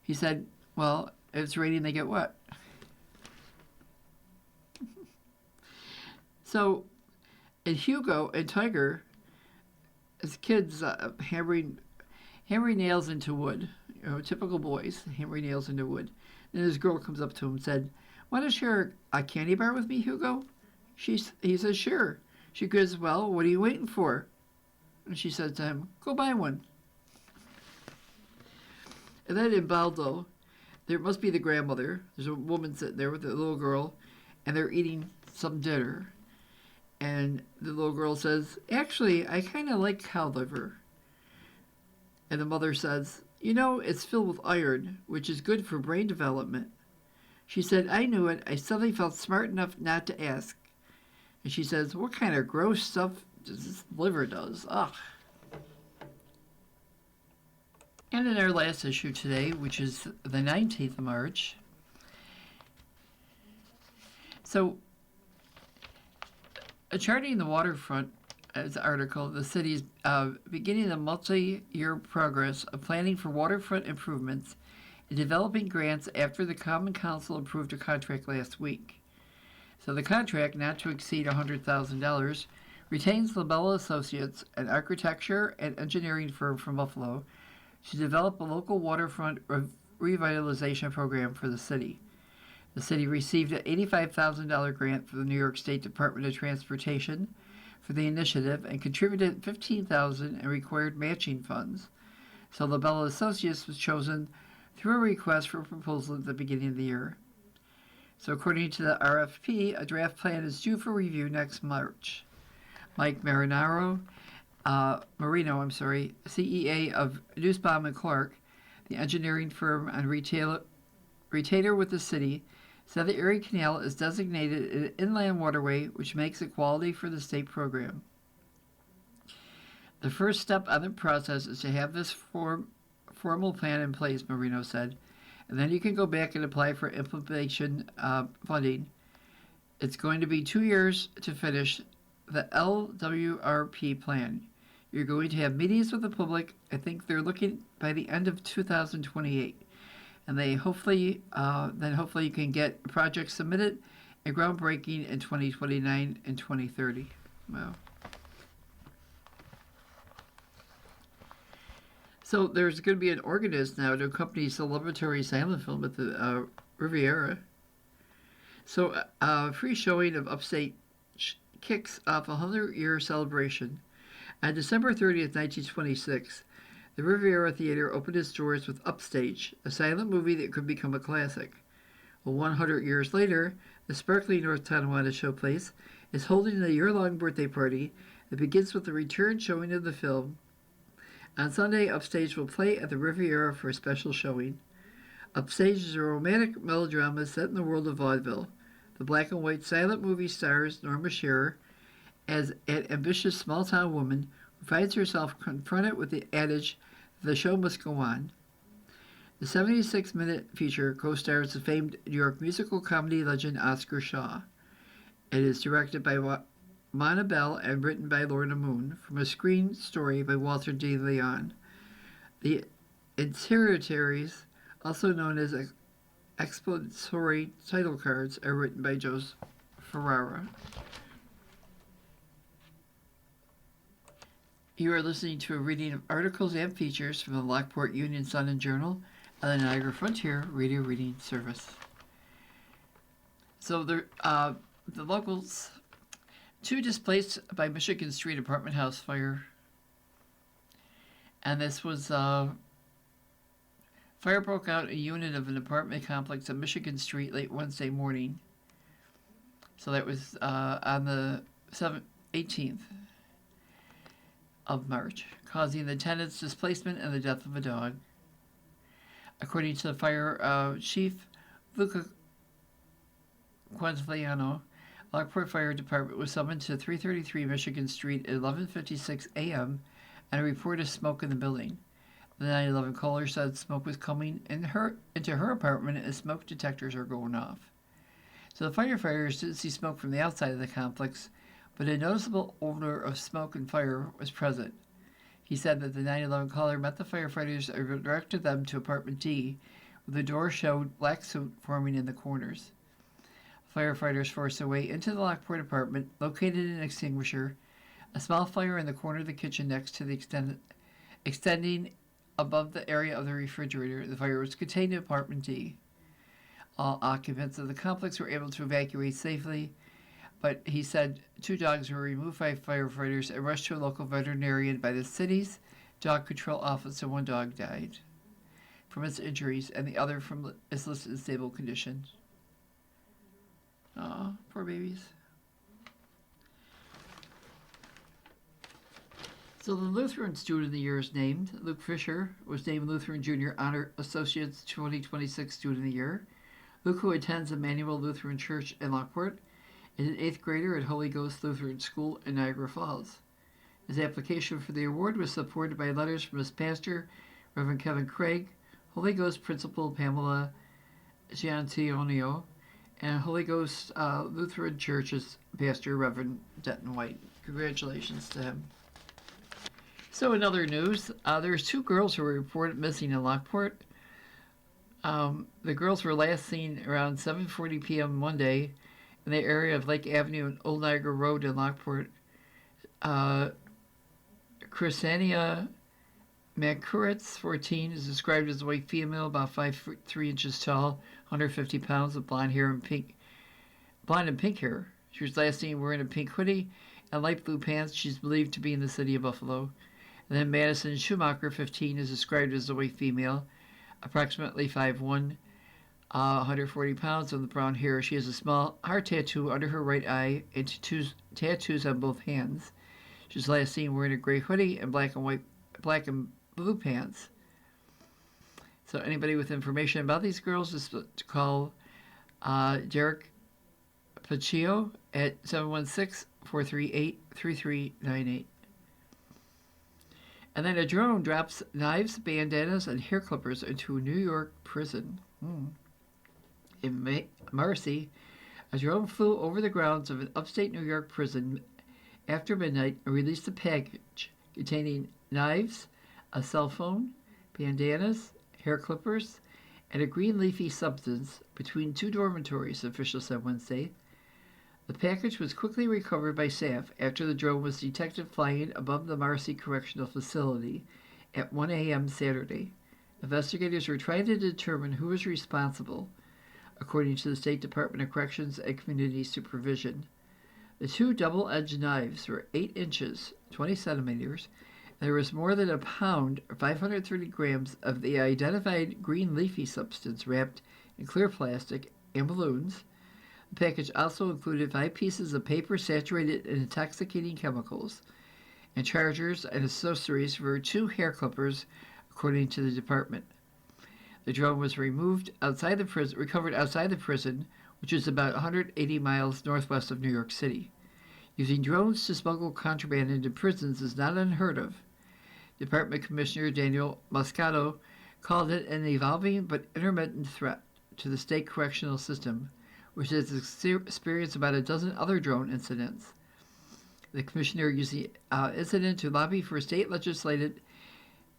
He said, "Well, if it's raining, they get wet." So, and Hugo and Tiger, as kids, hammering nails into wood. Typical boys, hammering nails into wood. Then his girl comes up to him and said, "Want to share a candy bar with me, Hugo?" He says, "Sure." She goes, "Well, what are you waiting for?" And she said to him, "Go buy one." And then in Baldo, there must be the grandmother. There's a woman sitting there with a little girl, and they're eating some dinner. And the little girl says, "Actually, I kind of like cow liver." And the mother says, "It's filled with iron, which is good for brain development." She said, "I knew it. I suddenly felt smart enough not to ask." And she says, "What kind of gross stuff does this liver does? Ugh." And in our last issue today, which is the 19th of March. So, charting the waterfront as an article, the city is beginning a multi-year progress of planning for waterfront improvements and developing grants after the Common Council approved a contract last week. So the contract, not to exceed $100,000, retains LaBella Associates, an architecture and engineering firm from Buffalo, to develop a local waterfront revitalization program for the city. The city received an $85,000 grant from the New York State Department of Transportation for the initiative and contributed $15,000 in required matching funds. So LaBella Associates was chosen through a request for proposal at the beginning of the year. So according to the RFP, a draft plan is due for review next March. Mike Marino, CEA of Nussbaum and Clark, the engineering firm and retainer with the city, said the Erie Canal is designated an inland waterway, which makes it quality for the state program. The first step on the process is to have this formal plan in place, Marino said, and then you can go back and apply for implementation funding. It's going to be 2 years to finish the LWRP plan. You're going to have meetings with the public. I think they're looking by the end of 2028. And they hopefully you can get projects submitted and groundbreaking in 2029 and 2030. Wow. So there's going to be an organist now to accompany celebratory silent film at the Riviera. So a free showing of Upstate kicks off a 100-year celebration. On December 30th, 1926, the Riviera Theater opened its doors with Upstage, a silent movie that could become a classic. Well, 100 years later, the sparkling North Tonawanda Showplace is holding a year-long birthday party that begins with the return showing of the film. On Sunday, Upstage will play at the Riviera for a special showing. Upstage is a romantic melodrama set in the world of vaudeville. The black and white silent movie stars Norma Shearer as an ambitious small-town woman who finds herself confronted with the adage, "The show must go on." The 76-minute feature co-stars the famed New York musical comedy legend Oscar Shaw. It is directed by Mona Bell and written by Lorna Moon from a screen story by Walter de Leon. The interrogatories, also known as explanatory title cards, are written by Joseph Ferrara. You are listening to a reading of articles and features from the Lockport Union-Sun Journal and the Niagara Frontier Radio Reading Service. So the locals, 2 displaced by Michigan Street apartment house fire. And this was, fire broke out a unit of an apartment complex on Michigan Street late Wednesday morning. So that was on the 18th of March, causing the tenant's displacement and the death of a dog. According to the fire chief, Luca Quanzliano, Lockport Fire Department was summoned to 333 Michigan Street at 11:56 a.m. and a report of smoke in the building. The 911 caller said smoke was coming into her apartment and smoke detectors are going off. So the firefighters didn't see smoke from the outside of the complex, but a noticeable odor of smoke and fire was present. He said that the 911 caller met the firefighters and directed them to apartment D, where the door showed black soot forming in the corners. Firefighters forced their way into the Lockport apartment, located an extinguisher, a small fire in the corner of the kitchen next to the extending above the area of the refrigerator. The fire was contained in apartment D. All occupants of the complex were able to evacuate safely, but he said 2 dogs were removed by firefighters and rushed to a local veterinarian by the city's dog control office, and 1 dog died from its injuries and the other from is listed in stable condition. Aw, poor babies. So the Lutheran Student of the Year is named. Luke Fisher was named Lutheran Junior Honor Associates 2026 Student of the Year. Luke, who attends Emmanuel Lutheran Church in Lockport, is an 8th grader at Holy Ghost Lutheran School in Niagara Falls. His application for the award was supported by letters from his pastor, Reverend Kevin Craig, Holy Ghost Principal Pamela Giantionio, and Holy Ghost Lutheran Church's pastor, Reverend Denton White. Congratulations to him. So in other news, there's 2 girls who were reported missing in Lockport. The girls were last seen around 7:40 p.m. Monday in the area of Lake Avenue and Old Niagara Road in Lockport. Chrysania Makuritz, 14, is described as a white female, about 5 feet 3 inches tall, 150 pounds, with blonde and pink hair. She was last seen wearing a pink hoodie and light blue pants. She's believed to be in the city of Buffalo. And then Madison Schumacher, 15, is described as a white female, approximately 5'1", 140 pounds, with brown hair. She has a small heart tattoo under her right eye and tattoos on both hands. She was last seen wearing a gray hoodie and black and blue pants. So anybody with information about these girls is to call Derek Paccio at 716-438-3398. And then a drone drops knives, bandanas, and hair clippers into a New York prison. In Marcy, a drone flew over the grounds of an upstate New York prison after midnight and released a package containing knives, a cell phone, bandanas, hair clippers, and a green leafy substance between 2 dormitories, officials said Wednesday. The package was quickly recovered by staff after the drone was detected flying above the Marcy Correctional Facility at 1 a.m. Saturday. Investigators were trying to determine who was responsible, according to the State Department of Corrections and Community Supervision. The 2 double-edged knives were 8 inches, 20 centimeters, and there was more than a pound, or 530 grams, of the identified green leafy substance wrapped in clear plastic and balloons. The package also included 5 pieces of paper saturated in intoxicating chemicals, and chargers and accessories for 2 hair clippers, according to the department. The drone was recovered outside the prison, which is about 180 miles northwest of New York City. Using drones to smuggle contraband into prisons is not unheard of. Department Commissioner Daniel Moscato called it an evolving but intermittent threat to the state correctional system, which has experienced about a dozen other drone incidents. The commissioner used the incident to lobby for state legislation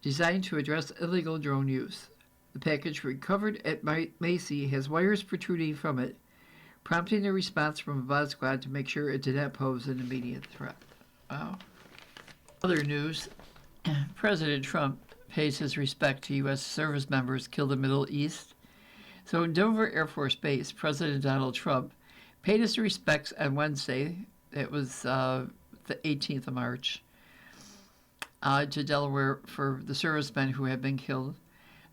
designed to address illegal drone use. The package recovered at Macy has wires protruding from it, prompting a response from a bomb squad to make sure it did not pose an immediate threat. Wow. Other news, President Trump pays his respect to U.S. service members killed in the Middle East. So in Dover Air Force Base, President Donald Trump paid his respects on Wednesday, it was the 18th of March, to Delaware for the servicemen who had been killed.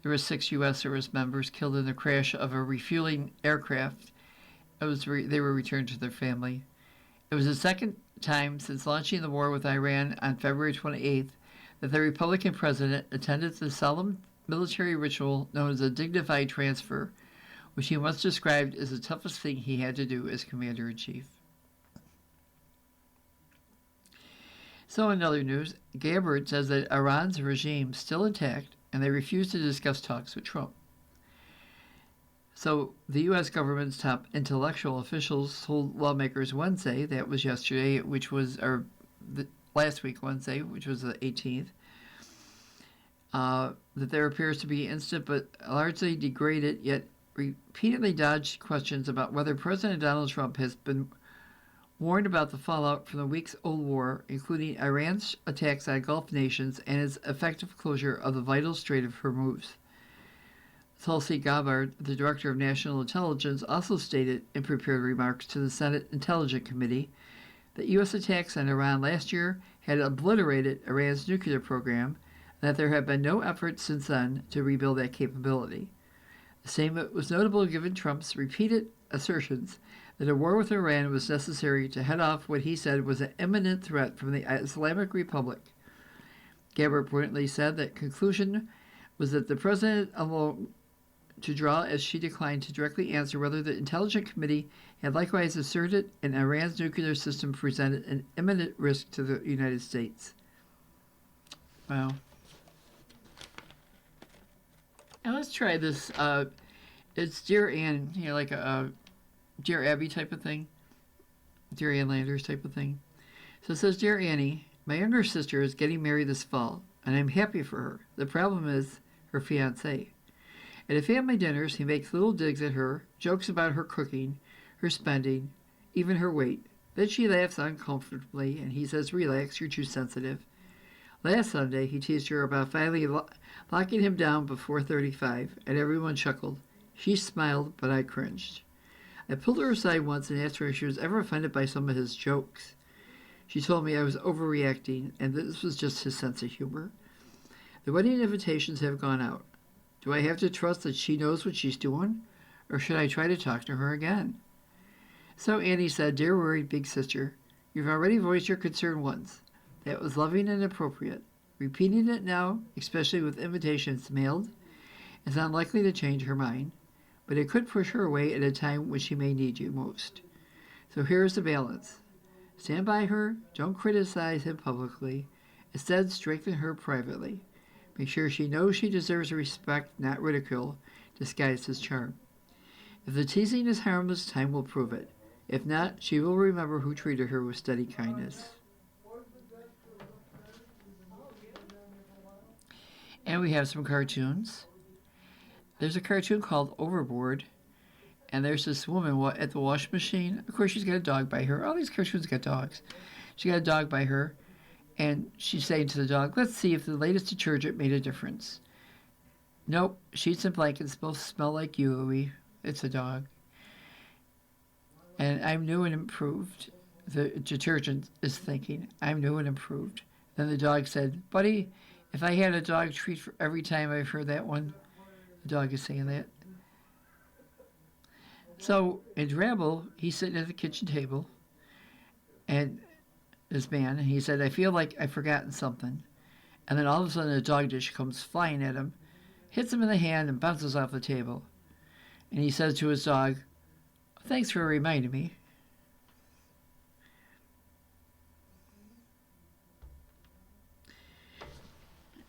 There were 6 U.S. service members killed in the crash of a refueling aircraft. They were returned to their family. It was the second time since launching the war with Iran on February 28th that the Republican president attended the solemn military ritual known as a dignified transfer, which he once described as the toughest thing he had to do as commander-in-chief. So in other news, Gabbard says that Iran's regime is still intact and they refuse to discuss talks with Trump. So the U.S. government's top intellectual officials told lawmakers Wednesday, that was yesterday, last week Wednesday, which was the 18th, that there appears to be instant but largely degraded yet repeatedly dodged questions about whether President Donald Trump has been warned about the fallout from the weeks-old war, including Iran's attacks on Gulf nations and its effective closure of the vital Strait of Hormuz. Tulsi Gabbard, the Director of National Intelligence, also stated in prepared remarks to the Senate Intelligence Committee that U.S. attacks on Iran last year had obliterated Iran's nuclear program and that there have been no efforts since then to rebuild that capability. The statement was notable given Trump's repeated assertions that a war with Iran was necessary to head off what he said was an imminent threat from the Islamic Republic. Gabbard pointedly said that conclusion was that the president alone to draw, as she declined to directly answer whether the Intelligence Committee had likewise asserted an Iran's nuclear system presented an imminent risk to the United States. Wow. Now let's try this. It's Dear Ann, like a Dear Abby type of thing. Dear Ann Landers type of thing. So it says, Dear Annie, my younger sister is getting married this fall, and I'm happy for her. The problem is her fiancé. At the family dinners, he makes little digs at her, jokes about her cooking, her spending, even her weight. Then she laughs uncomfortably, and he says, relax, you're too sensitive. Last Sunday, he teased her about finally locking him down before 35, and everyone chuckled. She smiled, but I cringed. I pulled her aside once and asked her if she was ever offended by some of his jokes. She told me I was overreacting, and this was just his sense of humor. The wedding invitations have gone out. Do I have to trust that she knows what she's doing, or should I try to talk to her again? So Annie said, Dear worried big sister, you've already voiced your concern once. That was loving and appropriate. Repeating it now, especially with invitations mailed, is unlikely to change her mind, but it could push her away at a time when she may need you most. So here's the balance. Stand by her, don't criticize him publicly. Instead, strengthen her privately. Make sure she knows she deserves respect, not ridicule, disguised as charm. If the teasing is harmless, time will prove it. If not, she will remember who treated her with steady kindness. And we have some cartoons. There's a cartoon called Overboard, and there's this woman at the washing machine. Of course, she's got a dog by her. All these cartoons got dogs. She got a dog by her, and she's saying to the dog, let's see if the latest detergent made a difference. Nope, sheets and blankets both smell like you, Louie. It's a dog. And I'm new and improved. The detergent is thinking, I'm new and improved. Then the dog said, buddy, if I had a dog treat for every time I've heard that one, the dog is saying that. So in Drabble, he's sitting at the kitchen table, and this man, and he said, I feel like I've forgotten something. And then all of a sudden a dog dish comes flying at him, hits him in the hand, and bounces off the table. And he says to his dog, thanks for reminding me.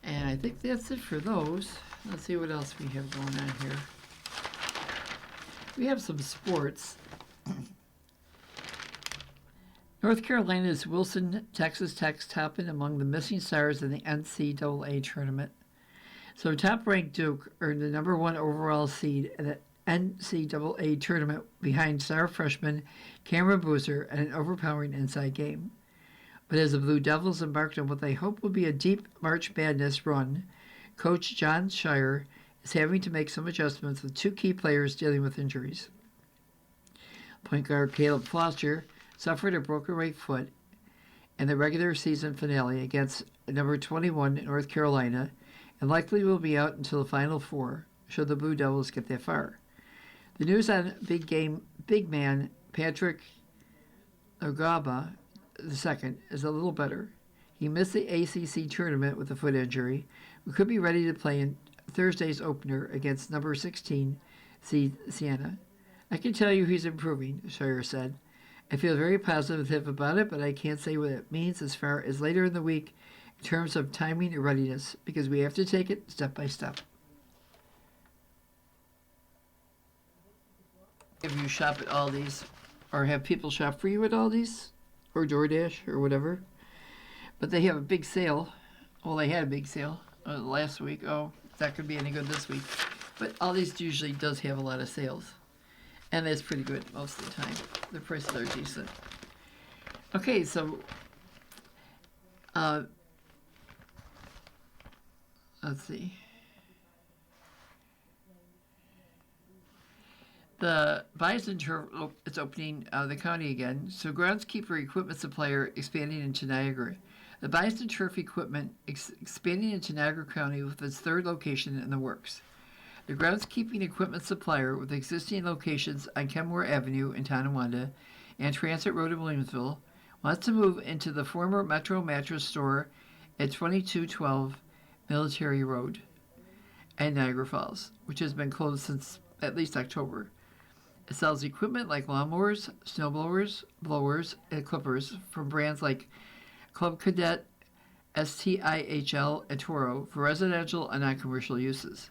And I think that's it for those. Let's see what else we have going on here. We have some sports. North Carolina's Wilson Texas Tech's topping among the missing stars in the NCAA tournament. So top-ranked Duke earned the number one overall seed in the NCAA tournament behind star freshman Cameron Boozer and an overpowering inside game. But as the Blue Devils embarked on what they hope will be a deep March Madness run, Coach John Shire is having to make some adjustments with two key players dealing with injuries. Point guard Caleb Foster suffered a broken right foot in the regular season finale against number 21 North Carolina and likely will be out until the Final Four, should the Blue Devils get that far. The news on big man Patrick Ogaba II is a little better. He missed the ACC tournament with a foot injury, but could be ready to play in Thursday's opener against number 16 seed Siena. I can tell you he's improving, Shire said. I feel very positive about it, but I can't say what it means as far as later in the week in terms of timing and readiness, because we have to take it step by step. If you shop at Aldi's, or have people shop for you at Aldi's, or DoorDash, or whatever, but they have a big sale. Well, they had a big sale last week. Oh, it's not going to be any good this week. But Aldi's usually does have a lot of sales. And that's pretty good most of the time. The prices are decent. Okay, so let's see. The Bison Turf, it's opening the county again. So groundskeeper equipment supplier expanding into Niagara. The Bison Turf Equipment expanding into Niagara County with its third location in the works. The groundskeeping equipment supplier with existing locations on Kenmore Avenue in Tonawanda and Transit Road in Williamsville wants to move into the former Metro Mattress Store at 2212 Military Road in Niagara Falls, which has been closed since at least October. It sells equipment like lawnmowers, snowblowers, blowers, and clippers from brands like Club Cadet, STIHL, and Toro for residential and non-commercial uses.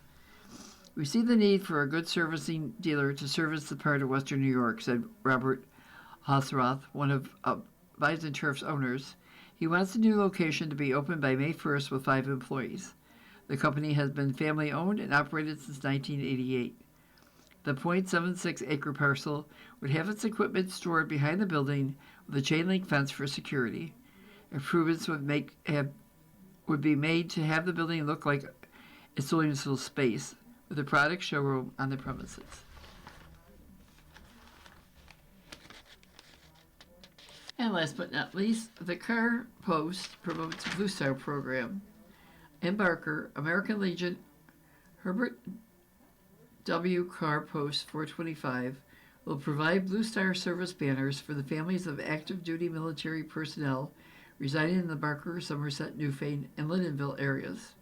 We see the need for a good servicing dealer to service the part of Western New York, said Robert Hausroth, one of Bison Turf's owners. He wants the new location to be open by May 1st with 5 employees. The company has been family-owned and operated since 1988. The .76-acre parcel would have its equipment stored behind the building with a chain-link fence for security. Improvements would be made to have the building look like its Williamsville space, with a product showroom on the premises. And last but not least, the Car Post promotes Blue Star program. Embarker, American Legion, Herbert W. Car Post 425 will provide Blue Star service banners for the families of active duty military personnel residing in the Barker, Somerset, Newfane, and Lyndonville areas.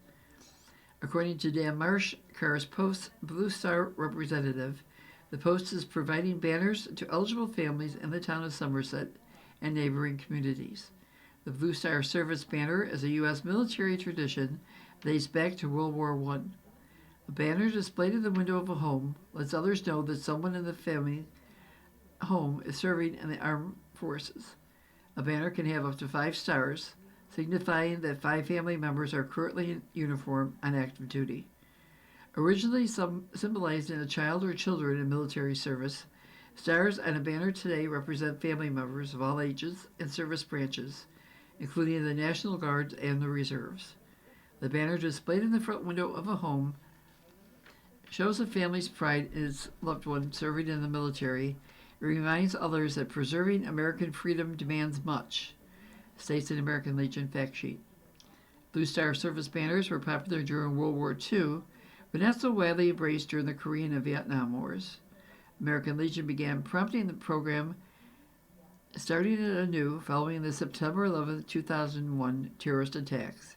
According to Dan Marsh, Car's Post Blue Star representative, the Post is providing banners to eligible families in the town of Somerset and neighboring communities. The Blue Star service banner is a U.S. military tradition that dates back to World War I. A banner displayed in the window of a home lets others know that someone in the family home is serving in the armed forces. A banner can have up to 5 stars, signifying that 5 family members are currently in uniform on active duty. Originally symbolizing a child or children in military service, stars on a banner today represent family members of all ages and service branches, including the National Guards and the Reserves. The banner displayed in the front window of a home shows a family's pride in its loved one serving in the military. It reminds others that preserving American freedom demands much, states an American Legion fact sheet. Blue Star service banners were popular during World War II, but not so widely embraced during the Korean and Vietnam Wars. American Legion began prompting the program, starting it anew following the September 11, 2001 terrorist attacks.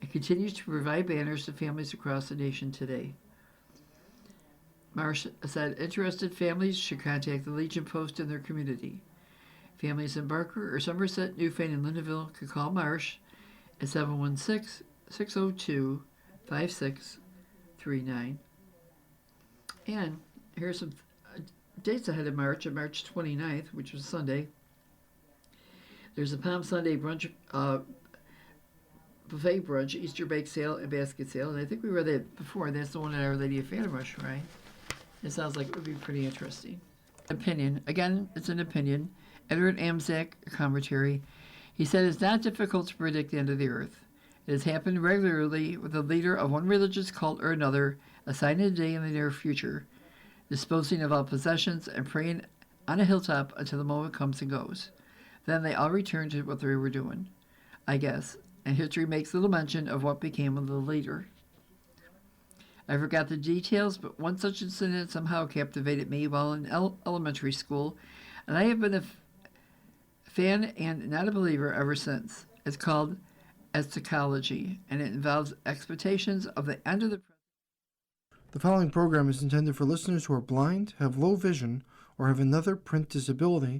It continues to provide banners to families across the nation today. Marsh said interested families should contact the Legion Post in their community. Families in Barker or Somerset, Newfane, and Lyndonville could call Marsh at 716-602-5639. And here's some dates ahead of March. On March 29th, which was Sunday, there's a Palm Sunday brunch, buffet brunch, Easter bake sale, and basket sale. And I think we read that before. That's the one at Our Lady of Fatima, right? It sounds like it would be pretty interesting. Opinion. Again, it's an opinion. Edward Amzak commentary. He said it's not difficult to predict the end of the earth. It has happened regularly with the leader of one religious cult or another assigning a day in the near future, disposing of all possessions and praying on a hilltop until the moment comes and goes. Then they all return to what they were doing, I guess, and history makes little mention of what became of the leader. I forgot the details, but one such incident somehow captivated me while in elementary school, and I have been a fan and not a believer ever since. It's called eschatology, and it involves expectations of the end of the The following program is intended for listeners who are blind, have low vision, or have another print disability